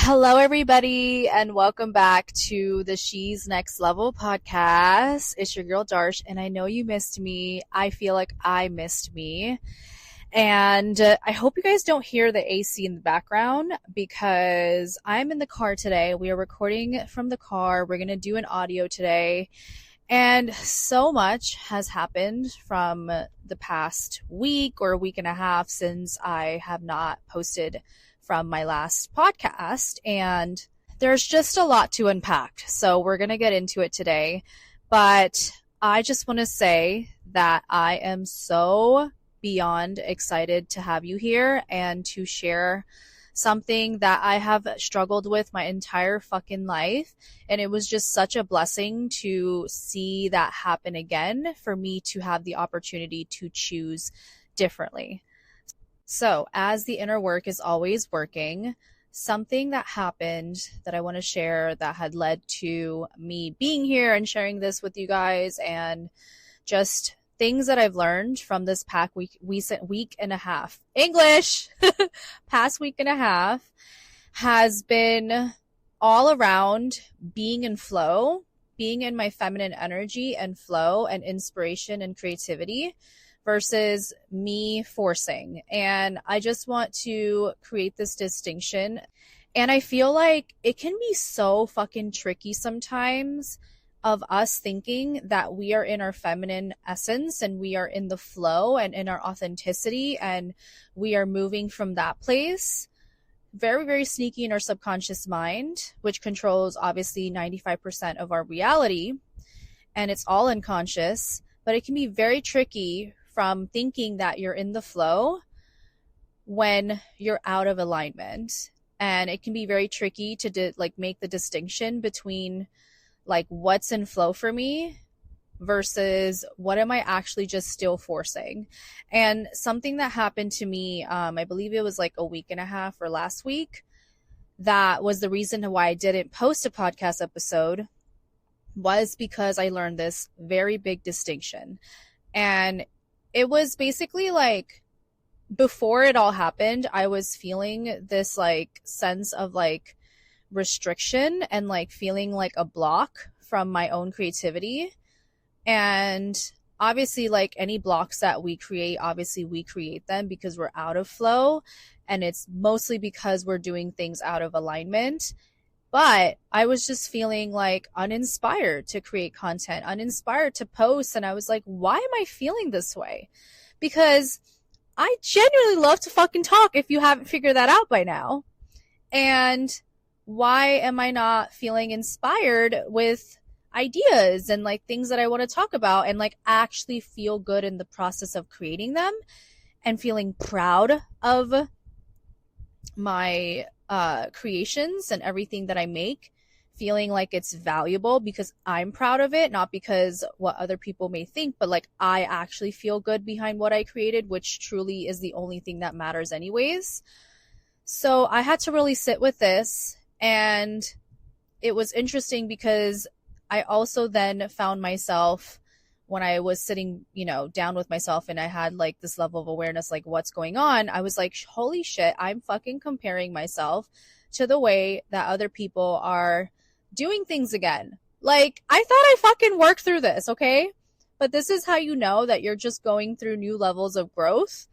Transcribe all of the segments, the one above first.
Hello, everybody, and welcome back to the She's Next Level podcast. It's your girl Darsh, and I know you missed me. I feel like I missed me. And I hope you guys don't hear the AC in the background because I'm in the car today. We are recording from the car. We're going to do an audio today. And so much has happened from the past week or a week and a half since I have not posted from my last podcast, and there's just a lot to unpack. So we're going to get into it today, but I just want to say that I am so beyond excited to have you here and to share something that I have struggled with my entire fucking life. And it was just such a blessing to see that happen again, for me to have the opportunity to choose differently. So, as the inner work is always working, something that happened that I want to share that had led to me being here and sharing this with you guys, and just things that I've learned from this past week and a half. English! Past week and a half has been all around being in flow, being in my feminine energy and flow and inspiration and creativity, versus me forcing. And I just want to create this distinction. And I feel like it can be so fucking tricky sometimes of us thinking that we are in our feminine essence and we are in the flow and in our authenticity and we are moving from that place. Very, very sneaky in our subconscious mind, which controls obviously 95% of our reality. And it's all unconscious, but it can be very tricky from thinking that you're in the flow when you're out of alignment. And it can be very tricky to make the distinction between like what's in flow for me versus what am I actually just still forcing. And something that happened to me, I believe it was like a week and a half or last week, that was the reason why I didn't post a podcast episode, was because I learned this very big distinction. And it was basically like, before it all happened, I was feeling this like sense of like restriction and like feeling like a block from my own creativity. And obviously, like any blocks that we create, obviously we create them because we're out of flow. And it's mostly because we're doing things out of alignment. But I was just feeling like uninspired to create content, uninspired to post. And I was like, why am I feeling this way? Because I genuinely love to fucking talk, if you haven't figured that out by now. And why am I not feeling inspired with ideas and like things that I want to talk about and like actually feel good in the process of creating them and feeling proud of my creations and everything that I make, feeling like it's valuable because I'm proud of it, not because what other people may think, but like I actually feel good behind what I created, which truly is the only thing that matters anyways. So I had to really sit with this, and it was interesting because I also then found myself, when I was sitting, down with myself and I had like this level of awareness, like what's going on, I was like, holy shit, I'm fucking comparing myself to the way that other people are doing things again. Like, I thought I fucking worked through this, okay? But this is how you know that you're just going through new levels of growth,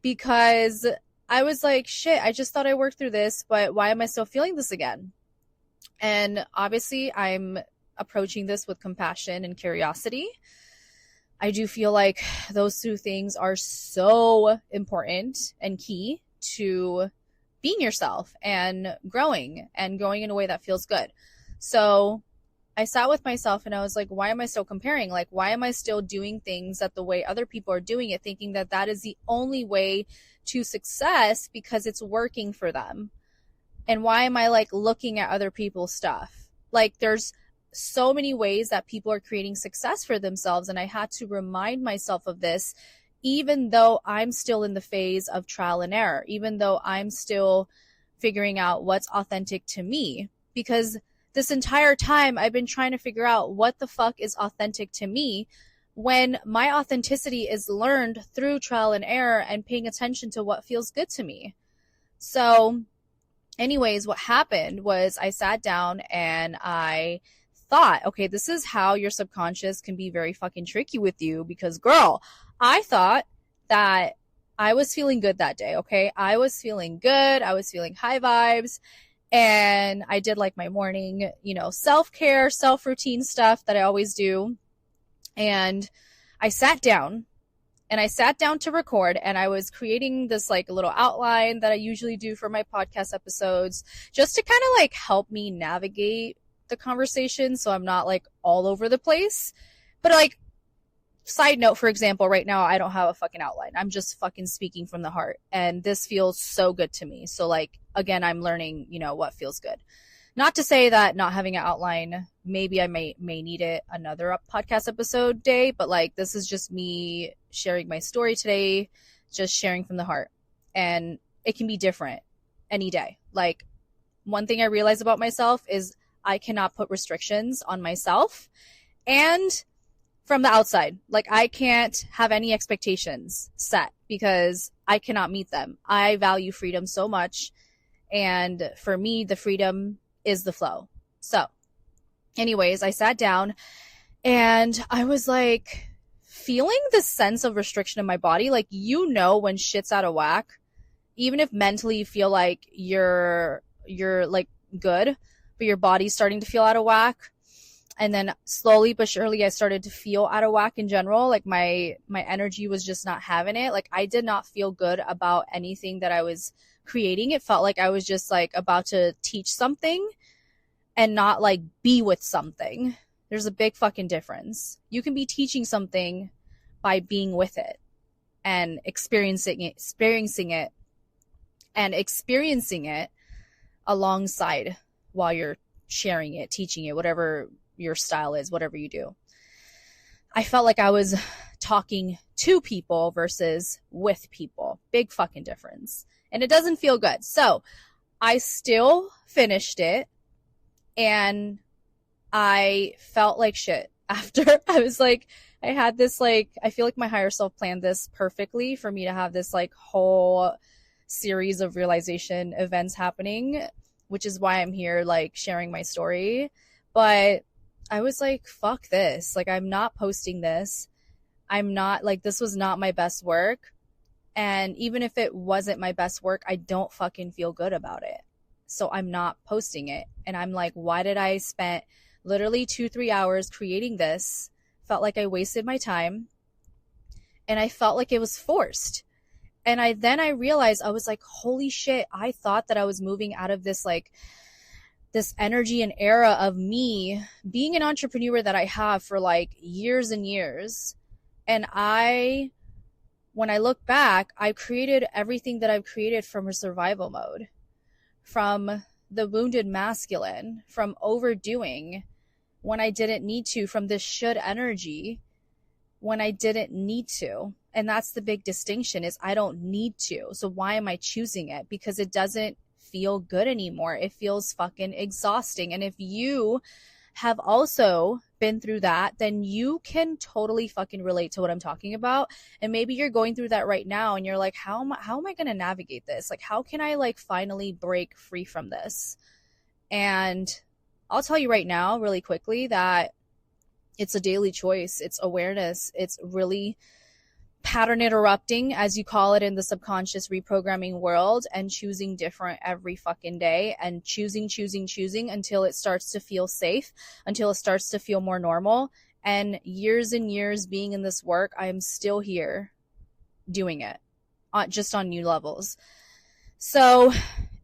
because I was like, shit, I just thought I worked through this, but why am I still feeling this again? And obviously I'm approaching this with compassion and curiosity. I do feel like those two things are so important and key to being yourself and growing in a way that feels good. So I sat with myself and I was like, why am I still comparing? Like, why am I still doing things that the way other people are doing it, thinking that that is the only way to success because it's working for them? And why am I like looking at other people's stuff? Like, there's so many ways that people are creating success for themselves. And I had to remind myself of this, even though I'm still in the phase of trial and error, even though I'm still figuring out what's authentic to me, because this entire time I've been trying to figure out what the fuck is authentic to me, when my authenticity is learned through trial and error and paying attention to what feels good to me. So Anyways, what happened was I sat down and I thought, okay, this is how your subconscious can be very fucking tricky with you because, girl, I thought that I was feeling good that day, okay? I was feeling good. I was feeling high vibes. And I did like my morning, self-care, self-routine stuff that I always do. And I sat down to record, and I was creating this like little outline that I usually do for my podcast episodes just to kind of like help me navigate the conversation so I'm not like all over the place. But like, side note, for example, right now I don't have a fucking outline. I'm just fucking speaking from the heart, and this feels so good to me. So like, again, I'm learning, what feels good. Not to say that not having an outline, maybe I may need it another podcast episode day, but like, this is just me sharing my story today, just sharing from the heart. And it can be different any day. Like, one thing I realize about myself is I cannot put restrictions on myself and from the outside. Like, I can't have any expectations set because I cannot meet them. I value freedom so much. And for me, the freedom is the flow. So anyways, I sat down and I was like feeling this sense of restriction in my body. Like, when shit's out of whack, even if mentally you feel like you're like good, but your body's starting to feel out of whack. And then slowly but surely, I started to feel out of whack in general. Like my energy was just not having it. Like, I did not feel good about anything that I was creating. It felt like I was just like about to teach something and not like be with something. There's a big fucking difference. You can be teaching something by being with it and experiencing it alongside while you're sharing it, teaching it, whatever your style is, whatever you do. I felt like I was talking to people versus with people. Big fucking difference. And it doesn't feel good. So I still finished it, and I felt like shit after. I was like, I had this like, I feel like my higher self planned this perfectly for me to have this like whole series of realization events happening, which is why I'm here like sharing my story. But I was like, fuck this. Like, I'm not posting this. I'm not like, this was not my best work. And even if it wasn't my best work, I don't fucking feel good about it. So I'm not posting it. And I'm like, why did I spend literally 2-3 hours creating this? Felt like I wasted my time. And I felt like it was forced. And I realized, I was like, holy shit, I thought that I was moving out of this like this energy and era of me being an entrepreneur that I have for like years and years. And when I look back, I created everything that I've created from a survival mode, from the wounded masculine, from overdoing when I didn't need to, from this should energy when I didn't need to. And that's the big distinction, is I don't need to. So why am I choosing it? Because it doesn't feel good anymore. It feels fucking exhausting. And if you have also been through that, then you can totally fucking relate to what I'm talking about. And maybe you're going through that right now and you're like, how am I going to navigate this? Like, how can I like finally break free from this? And I'll tell you right now really quickly that it's a daily choice. It's awareness. It's really pattern interrupting, as you call it in the subconscious reprogramming world, and choosing different every fucking day, and choosing until it starts to feel safe, until it starts to feel more normal. And years being in this work, I am still here doing it, just on new levels. So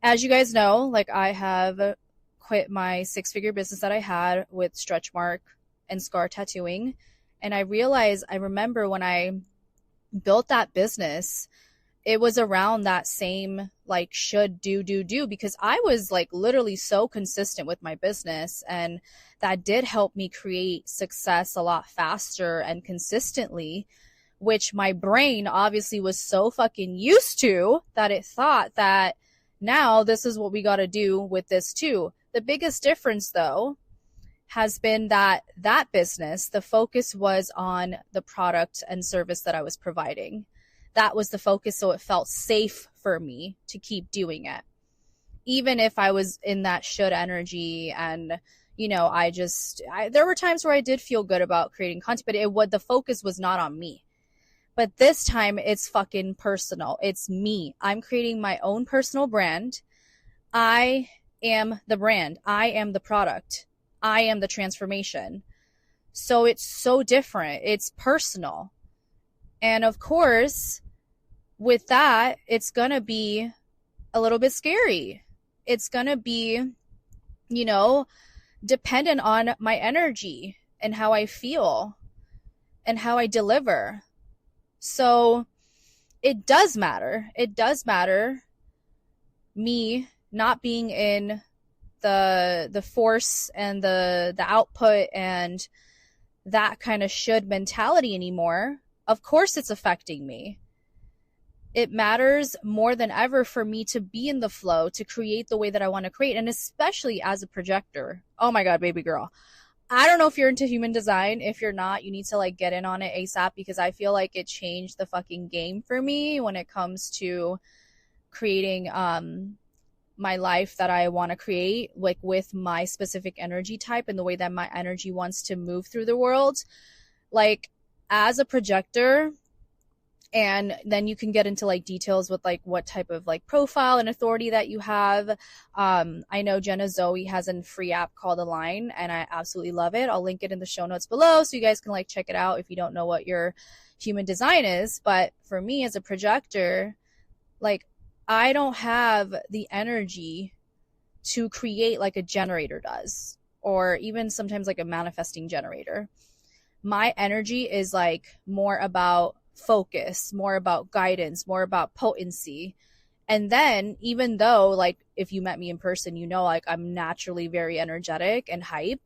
as you guys know, like, I have quit my 6-figure business that I had with stretch mark and scar tattooing. And I remember when I built that business, it was around that same like should do, because I was like literally so consistent with my business, and that did help me create success a lot faster and consistently, which my brain obviously was so fucking used to that it thought that now this is what we got to do with this too. The biggest difference though has been that business, the focus was on the product and service that I was providing. That was the focus, so it felt safe for me to keep doing it. even if I was in that should energy, and there were times where I did feel good about creating content, but the focus was not on me. But this time it's fucking personal. It's me. I'm creating my own personal brand. I am the brand. I am the product. I am the transformation. So it's so different. It's personal. And of course, with that, it's going to be a little bit scary. It's going to be, dependent on my energy and how I feel and how I deliver. So it does matter. It does matter me not being in the force and the output and that kind of should mentality anymore. Of course it's affecting me. It matters more than ever for me to be in the flow, to create the way that I want to create, and especially as a projector. Oh my God, baby girl. I don't know if you're into human design. If you're not, you need to like get in on it ASAP, because I feel like it changed the fucking game for me when it comes to creating my life that I want to create, like with my specific energy type and the way that my energy wants to move through the world. Like as a projector, and then you can get into like details with like what type of like profile and authority that you have. I know Jenna Zoe has a free app called Align, and I absolutely love it. I'll link it in the show notes below so you guys can like check it out if you don't know what your human design is. But for me as a projector, like I don't have the energy to create like a generator does, or even sometimes like a manifesting generator. My energy is like more about focus, more about guidance, more about potency. And then even though like if you met me in person, like I'm naturally very energetic and hype,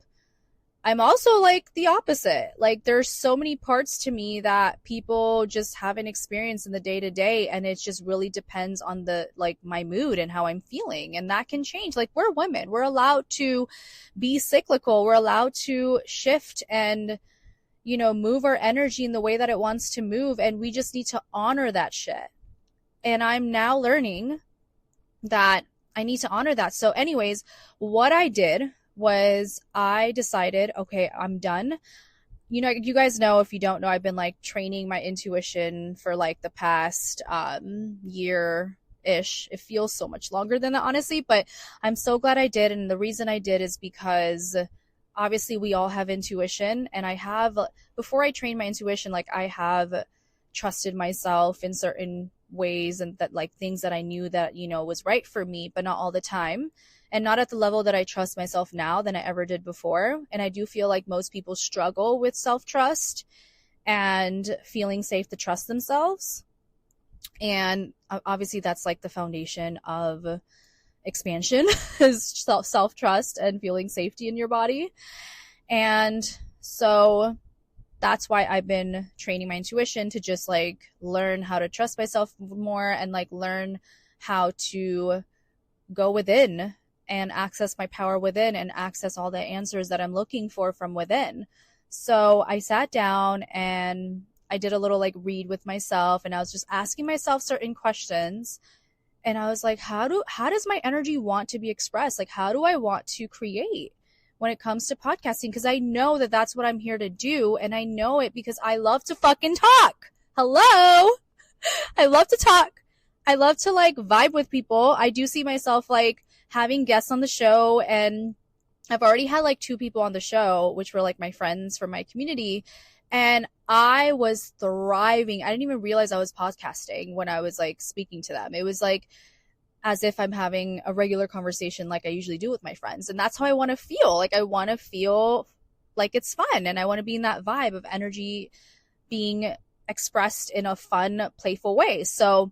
I'm also like the opposite. Like there's so many parts to me that people just haven't experienced in the day to day, and it just really depends on the like my mood and how I'm feeling, and that can change. Like we're women, we're allowed to be cyclical, we're allowed to shift and move our energy in the way that it wants to move, and we just need to honor that shit. And I'm now learning that I need to honor that. So anyways, what I did was I decided, okay, I'm done. You guys know, if you don't know, I've been like training my intuition for like the past year-ish. It feels so much longer than that, honestly, but I'm so glad I did. And the reason I did is because obviously we all have intuition, and before I trained my intuition, like I have trusted myself in certain ways, and that like things that I knew that, was right for me, but not all the time, and not at the level that I trust myself now than I ever did before. And I do feel like most people struggle with self-trust and feeling safe to trust themselves. And obviously that's like the foundation of expansion is self-trust and feeling safety in your body. And so that's why I've been training my intuition to just like learn how to trust myself more, and like learn how to go within and access my power within, and access all the answers that I'm looking for from within. So I sat down and I did a little like read with myself, and I was just asking myself certain questions. And I was like, how does my energy want to be expressed? Like, how do I want to create when it comes to podcasting? Because I know that that's what I'm here to do. And I know it because I love to fucking talk. Hello. I love to talk. I love to like vibe with people. I do see myself like having guests on the show, and I've already had like 2 people on the show, which were like my friends from my community. And I was thriving. I didn't even realize I was podcasting when I was like speaking to them. It was like as if I'm having a regular conversation like I usually do with my friends. And that's how I want to feel. Like I want to feel like it's fun, and I want to be in that vibe of energy being expressed in a fun, playful way. So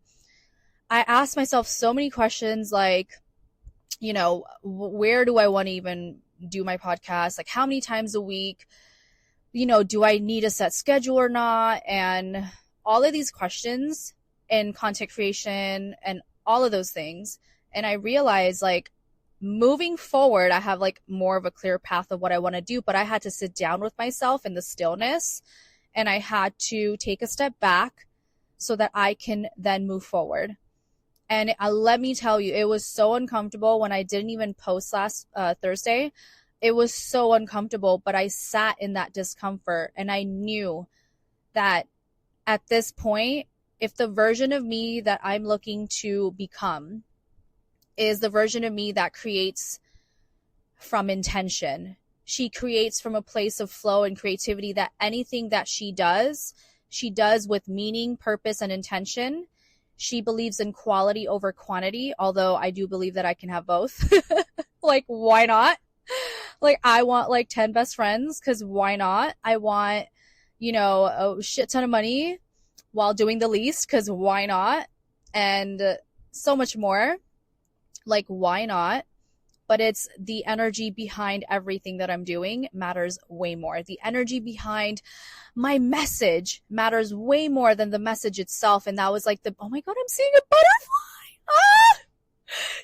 I asked myself so many questions like, where do I want to even do my podcast? Like how many times a week? Do I need a set schedule or not? And all of these questions in content creation and all of those things. And I realized like moving forward, I have like more of a clear path of what I want to do, but I had to sit down with myself in the stillness, and I had to take a step back so that I can then move forward. And let me tell you, it was so uncomfortable when I didn't even post last Thursday. It was so uncomfortable, but I sat in that discomfort and I knew that at this point, if the version of me that I'm looking to become is the version of me that creates from intention, she creates from a place of flow and creativity, that anything that she does with meaning, purpose, and intention. She believes in quality over quantity, although I do believe that I can have both. Like, why not? Like, I want like 10 best friends, because why not? I want, a shit ton of money while doing the least, because why not? And so much more. Like, why not? But it's the energy behind everything that I'm doing matters way more. The energy behind my message matters way more than the message itself. And that was like oh my God, I'm seeing a butterfly. Ah!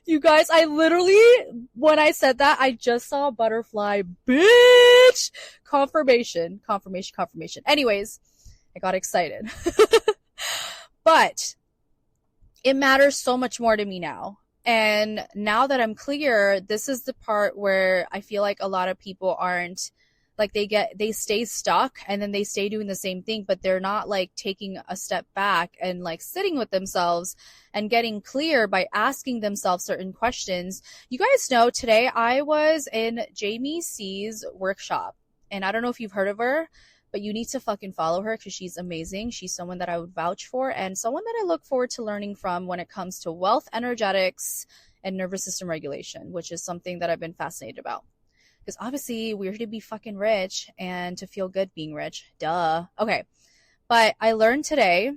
You guys, I literally, when I said that, I just saw a butterfly, bitch. Confirmation. Anyways, I got excited. But it matters so much more to me now. And now that I'm clear, this is the part where I feel like a lot of people aren't, like, they stay stuck and then they stay doing the same thing, but they're not like taking a step back and like sitting with themselves and getting clear by asking themselves certain questions. You guys know today I was in Jamie C's workshop, and I don't know if you've heard of her, but you need to fucking follow her because she's amazing. She's someone that I would vouch for and someone that I look forward to learning from when it comes to wealth, energetics, and nervous system regulation, which is something that I've been fascinated about. Because obviously we're here to be fucking rich and to feel good being rich. Duh. Okay. But I learned today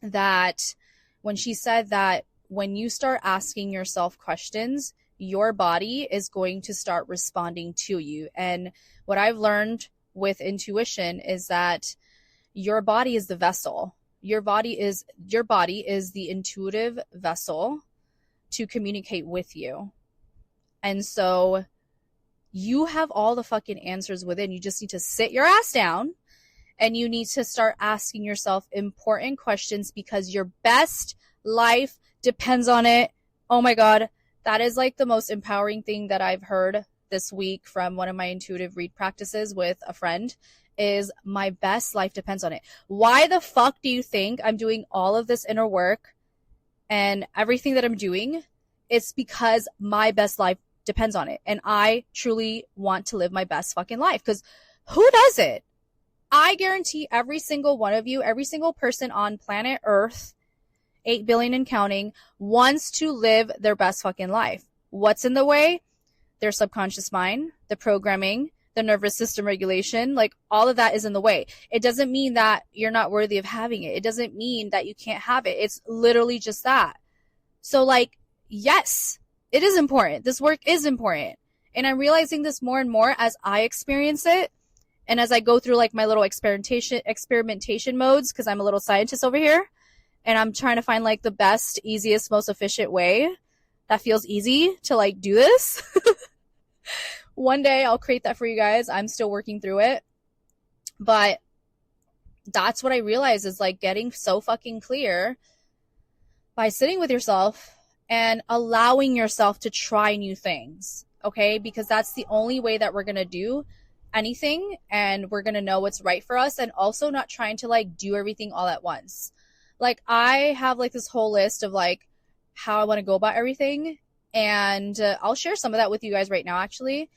that when she said that when you start asking yourself questions, your body is going to start responding to you. And what I've learned with intuition is that your body is the vessel. Your body is the intuitive vessel to communicate with you. And so you have all the fucking answers within. You just need to sit your ass down and you need to start asking yourself important questions, because your best life depends on it. Oh my God. That is like the most empowering thing that I've heard this week from one of my intuitive read practices with a friend, is my best life depends on it. Why the fuck do you think I'm doing all of this inner work and everything that I'm doing? It's because my best life depends on it. And I truly want to live my best fucking life, because who does it? I guarantee every single one of you, every single person on planet Earth, 8 billion and counting, wants to live their best fucking life. What's in the way? Their subconscious mind, the programming, the nervous system regulation, like all of that is in the way. It doesn't mean that you're not worthy of having it. It doesn't mean that you can't have it. It's literally just that. So like, yes, it is important. This work is important. And I'm realizing this more and more as I experience it. And as I go through like my little experimentation modes, because I'm a little scientist over here and I'm trying to find like the best, easiest, most efficient way that feels easy to like do this. One day I'll create that for you guys. I'm still working through it. But that's what I realize is like getting so fucking clear by sitting with yourself and allowing yourself to try new things. Okay? Because that's the only way that we're going to do anything, and we're going to know what's right for us, and also not trying to like do everything all at once. Like I have like this whole list of like how I want to go about everything, and I'll share some of that with you guys right now actually.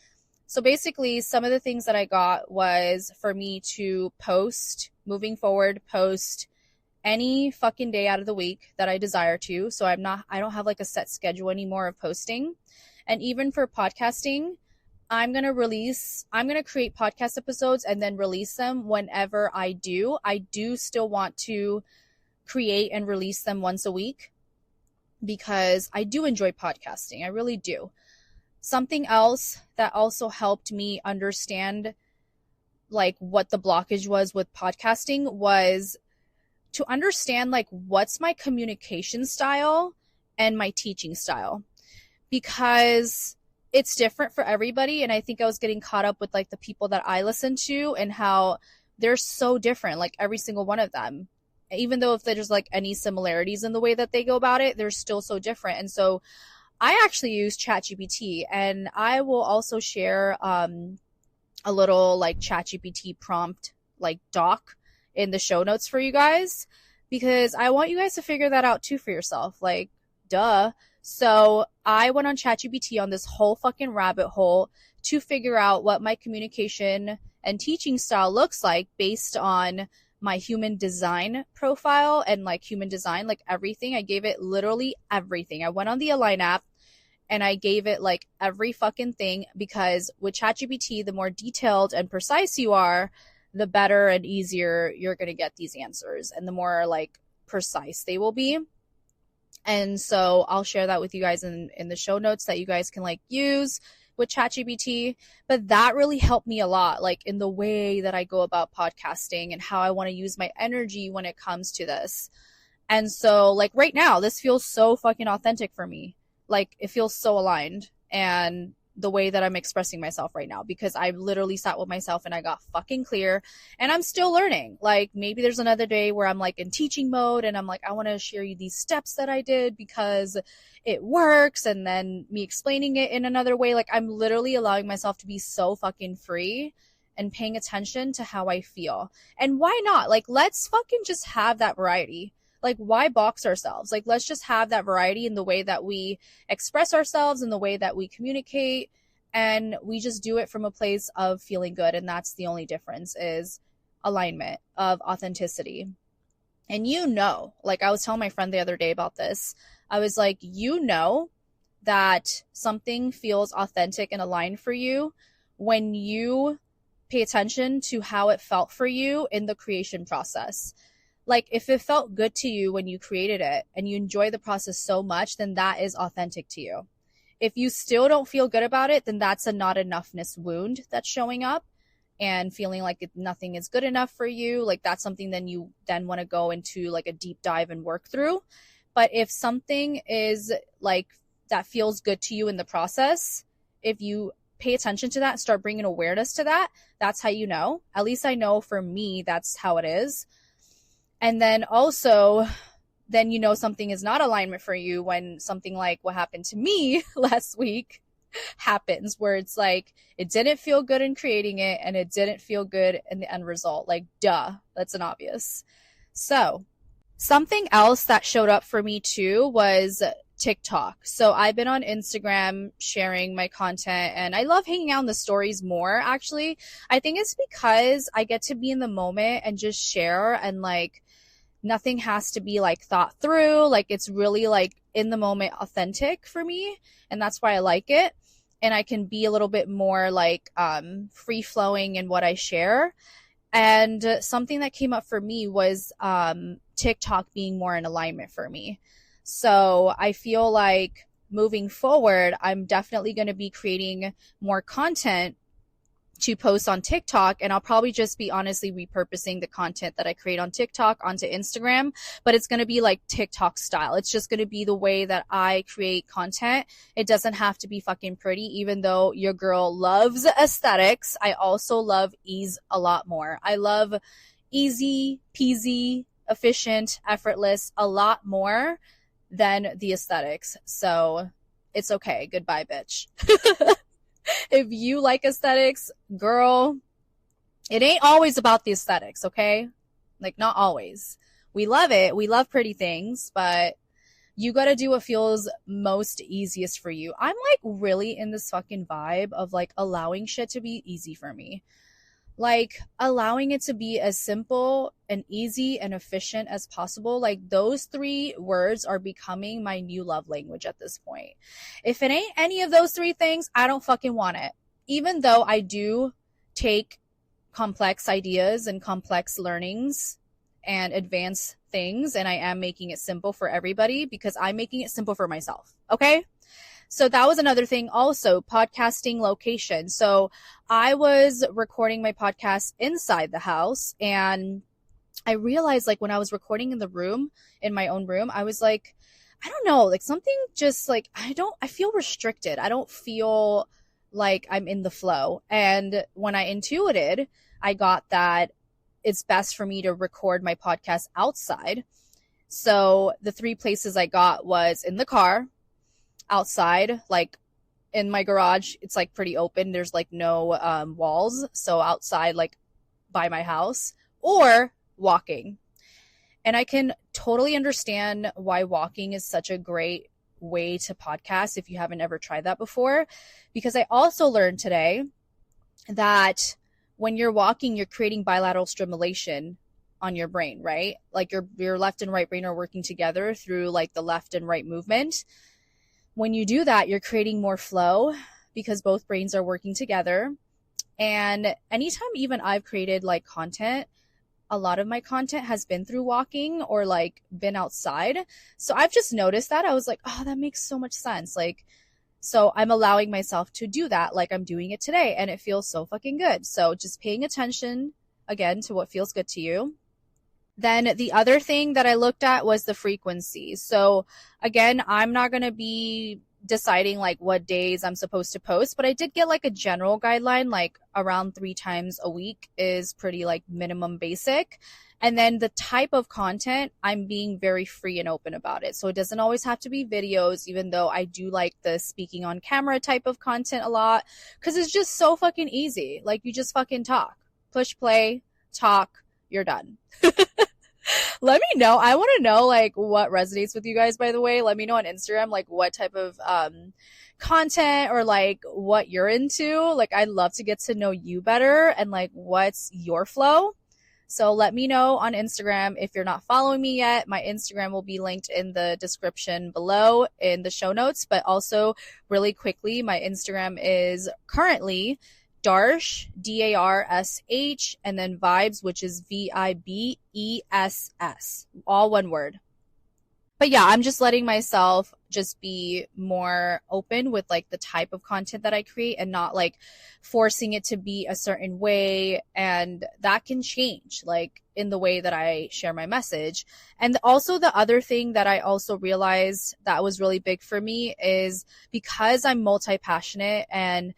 So basically some of the things that I got was for me to moving forward, post any fucking day out of the week that I desire to. So I don't have like a set schedule anymore of posting. And even for podcasting, I'm going to create podcast episodes and then release them whenever I do. I do still want to create and release them once a week because I do enjoy podcasting. I really do. Something else that also helped me understand like what the blockage was with podcasting was to understand like what's my communication style and my teaching style, because it's different for everybody. And I think I was getting caught up with like the people that I listen to and how they're so different, like every single one of them. even though if there's like any similarities in the way that they go about it, they're still so different. And so I actually use ChatGPT, and I will also share a little like ChatGPT prompt like doc in the show notes for you guys, because I want you guys to figure that out too for yourself. Like, duh. So I went on ChatGPT on this whole fucking rabbit hole to figure out what my communication and teaching style looks like based on my human design profile and like human design, like everything. I gave it literally everything. I went on the Align app and I gave it like every fucking thing, because with ChatGPT, the more detailed and precise you are, the better and easier you're going to get these answers, and the more like precise they will be. And so I'll share that with you guys in the show notes that you guys can like use with ChatGPT. But that really helped me a lot, like in the way that I go about podcasting and how I want to use my energy when it comes to this. And so like right now, this feels so fucking authentic for me. Like it feels so aligned, and the way that I'm expressing myself right now, because I literally sat with myself and I got fucking clear, and I'm still learning. Like maybe there's another day where I'm like in teaching mode and I'm like, I want to share you these steps that I did because it works, and then me explaining it in another way. Like I'm literally allowing myself to be so fucking free and paying attention to how I feel. And why not? Like let's fucking just have that variety. Like, why box ourselves? Like, let's just have that variety in the way that we express ourselves, in the way that we communicate, and we just do it from a place of feeling good. And that's the only difference, is alignment, of authenticity. And like I was telling my friend the other day about this, I was like, that something feels authentic and aligned for you when you pay attention to how it felt for you in the creation process. Like if it felt good to you when you created it and you enjoy the process so much, then that is authentic to you. If you still don't feel good about it, then that's a not enoughness wound that's showing up, and feeling like nothing is good enough for you. Like that's something then you then want to go into like a deep dive and work through. But if something is like that feels good to you in the process, if you pay attention to that and start bringing awareness to that, that's how you know. At least I know for me, that's how it is. And then also, then something is not alignment for you when something like what happened to me last week happens, where it's like it didn't feel good in creating it and it didn't feel good in the end result. Like, duh, that's an obvious. So something else that showed up for me too was TikTok. So I've been on Instagram sharing my content, and I love hanging out in the stories more, actually. I think it's because I get to be in the moment and just share, and like nothing has to be like thought through. Like it's really like in the moment authentic for me, and that's why I like it. And I can be a little bit more like free flowing in what I share. And something that came up for me was TikTok being more in alignment for me. So I feel like moving forward, I'm definitely going to be creating more content to post on TikTok, and I'll probably just be honestly repurposing the content that I create on TikTok onto Instagram, but it's going to be like TikTok style. It's just going to be the way that I create content. It doesn't have to be fucking pretty, even though your girl loves aesthetics. I also love ease a lot more. I love easy peasy, efficient, effortless a lot more than the aesthetics. So it's okay. Goodbye, bitch. If you like aesthetics, girl, it ain't always about the aesthetics, okay? Like, not always. We love it. We love pretty things, but you got to do what feels most easiest for you. I'm like really in this fucking vibe of like allowing shit to be easy for me. Like allowing it to be as simple and easy and efficient as possible. Like those 3 words are becoming my new love language at this point. If it ain't any of those 3 things, I don't fucking want it. Even though I do take complex ideas and complex learnings and advanced things, and I am making it simple for everybody because I'm making it simple for myself. Okay? So that was another thing also, podcasting location. So I was recording my podcast inside the house, and I realized like when I was recording in my own room, I was like, I don't know, like something just like, I feel restricted. I don't feel like I'm in the flow. And when I intuited, I got that it's best for me to record my podcast outside. So the 3 places I got was in the car, outside, like in my garage, it's like pretty open. There's like no walls. So outside, like by my house, or walking. And I can totally understand why walking is such a great way to podcast if you haven't ever tried that before. Because I also learned today that when you're walking, you're creating bilateral stimulation on your brain, right? Like your left and right brain are working together through like the left and right movement. When you do that, you're creating more flow because both brains are working together. And anytime even I've created like content, a lot of my content has been through walking or like been outside. So I've just noticed that. I was like, oh, that makes so much sense. Like, so I'm allowing myself to do that like I'm doing it today, and it feels so fucking good. So just paying attention again to what feels good to you. Then the other thing that I looked at was the frequency. So again, I'm not going to be deciding like what days I'm supposed to post, but I did get like a general guideline, like around 3 times a week is pretty like minimum basic. And then the type of content, I'm being very free and open about it. So it doesn't always have to be videos, even though I do like the speaking on camera type of content a lot, because it's just so fucking easy. Like you just fucking talk, push play, talk, you're done. Let me know. I want to know like what resonates with you guys, by the way. Let me know on Instagram, like what type of content or like what you're into. Like I'd love to get to know you better and like what's your flow. So let me know on Instagram. If you're not following me yet, my Instagram will be linked in the description below in the show notes. But also really quickly, my Instagram is currently Darsh, Darsh, and then Vibes, which is Vibess, all one word. But yeah, I'm just letting myself just be more open with like the type of content that I create and not like forcing it to be a certain way. And that can change like in the way that I share my message. And also the other thing that I also realized that was really big for me is because I'm multi-passionate and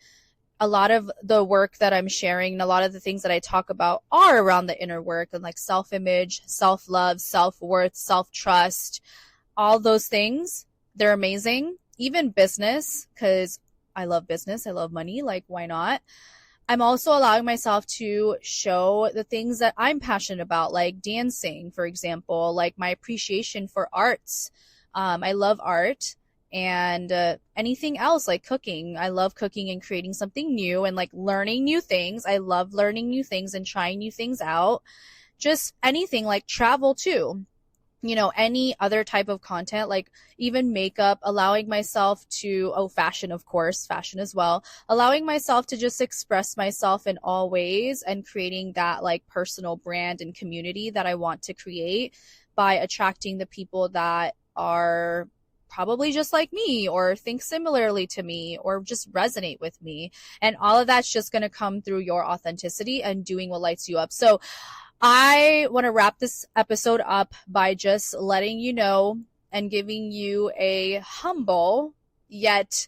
a lot of the work that I'm sharing and a lot of the things that I talk about are around the inner work and like self-image, self-love, self-worth, self-trust, all those things. They're amazing. Even business, because I love business. I love money. Like, why not? I'm also allowing myself to show the things that I'm passionate about, like dancing, for example, like my appreciation for arts. I love art. And anything else like cooking. I love cooking and creating something new and like learning new things. I love learning new things and trying new things out. Just anything, like travel too. You know, any other type of content, like even makeup, allowing myself to, fashion, of course, fashion as well, allowing myself to just express myself in all ways and creating that like personal brand and community that I want to create by attracting the people that are probably just like me or think similarly to me or just resonate with me. And all of that's just going to come through your authenticity and doing what lights you up. So I want to wrap this episode up by just letting you know and giving you a humble yet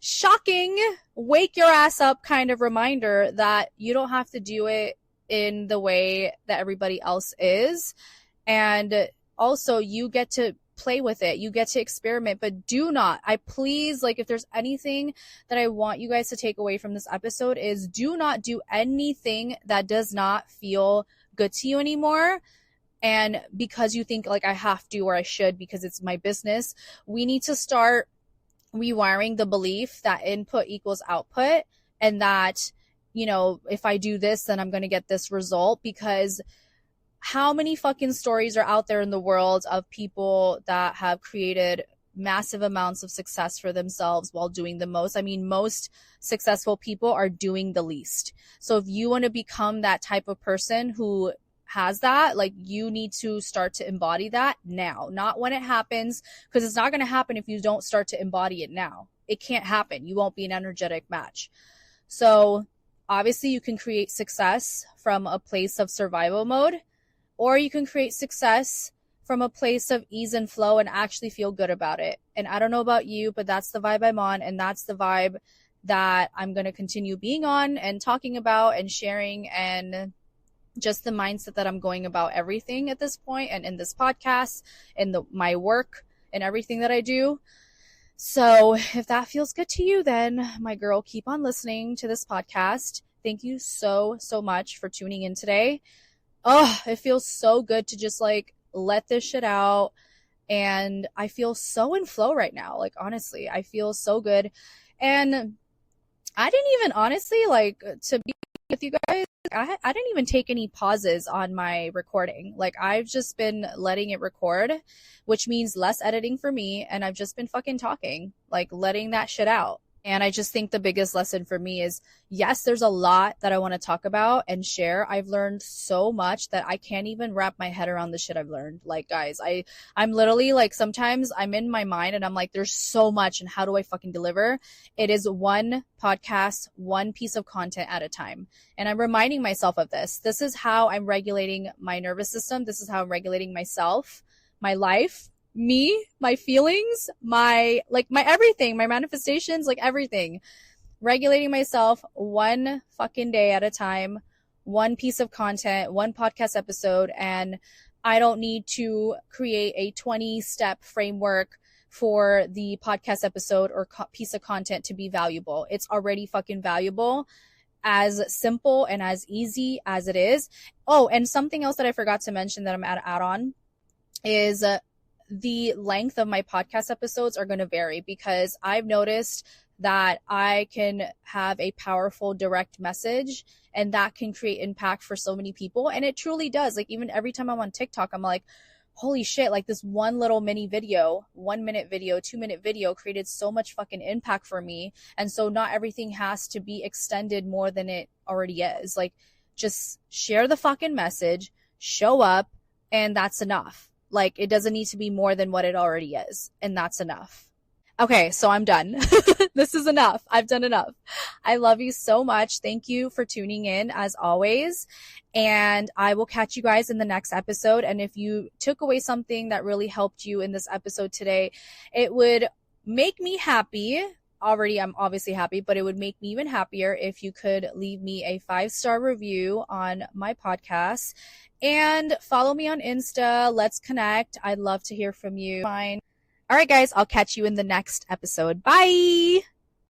shocking, wake your ass up kind of reminder that you don't have to do it in the way that everybody else is. And also you get to play with it. You get to experiment, but do not, I please, like if there's anything that I want you guys to take away from this episode is do not do anything that does not feel good to you anymore. And because you think like I have to or I should because it's my business, we need to start rewiring the belief that input equals output and that, you know, if I do this, then I'm going to get this result. Because how many fucking stories are out there in the world of people that have created massive amounts of success for themselves while doing the most? I mean, most successful people are doing the least. So if you want to become that type of person who has that, like you need to start to embody that now, not when it happens, because it's not going to happen if you don't start to embody it now. It can't happen. You won't be an energetic match. So obviously you can create success from a place of survival mode, or you can create success from a place of ease and flow and actually feel good about it. And I don't know about you, but that's the vibe I'm on. And that's the vibe that I'm going to continue being on and talking about and sharing. And just the mindset that I'm going about everything at this point, and in this podcast, in my work, and everything that I do. So if that feels good to you, then my girl, keep on listening to this podcast. Thank you so, so much for tuning in today. Oh, it feels so good to just like let this shit out. And I feel so in flow right now. Like, honestly, I feel so good. And I didn't even honestly, like, to be with you guys, I didn't even take any pauses on my recording. Like, I've just been letting it record, which means less editing for me. And I've just been fucking talking, like letting that shit out. And I just think the biggest lesson for me is, yes, there's a lot that I want to talk about and share. I've learned so much that I can't even wrap my head around the shit I've learned. Like, guys, I'm literally like, sometimes I'm in my mind and I'm like, there's so much, and how do I fucking deliver? It is one podcast, one piece of content at a time. And I'm reminding myself of this. This is how I'm regulating my nervous system. This is how I'm regulating myself, my life, me, my feelings, my everything, my manifestations, like everything. Regulating myself one fucking day at a time, one piece of content, one podcast episode. And I don't need to create a 20-step framework for the podcast episode or piece of content to be valuable. It's already fucking valuable, as simple and as easy as it is. Oh, and something else that I forgot to mention that I'm add on is the length of my podcast episodes are going to vary, because I've noticed that I can have a powerful direct message, and that can create impact for so many people. And it truly does. Like, even every time I'm on TikTok, I'm like, holy shit, like this one little mini video, 1 minute video, 2 minute video created so much fucking impact for me. And so not everything has to be extended more than it already is. Like, just share the fucking message, show up, and that's enough. Like, it doesn't need to be more than what it already is. And that's enough. Okay, so I'm done. This is enough. I've done enough. I love you so much. Thank you for tuning in, as always. And I will catch you guys in the next episode. And if you took away something that really helped you in this episode today, it would make me happy. Already, I'm obviously happy, but it would make me even happier if you could leave me a 5-star review on my podcast. And follow me on Insta. Let's connect. I'd love to hear from you. Fine. All right, guys, I'll catch you in the next episode. Bye.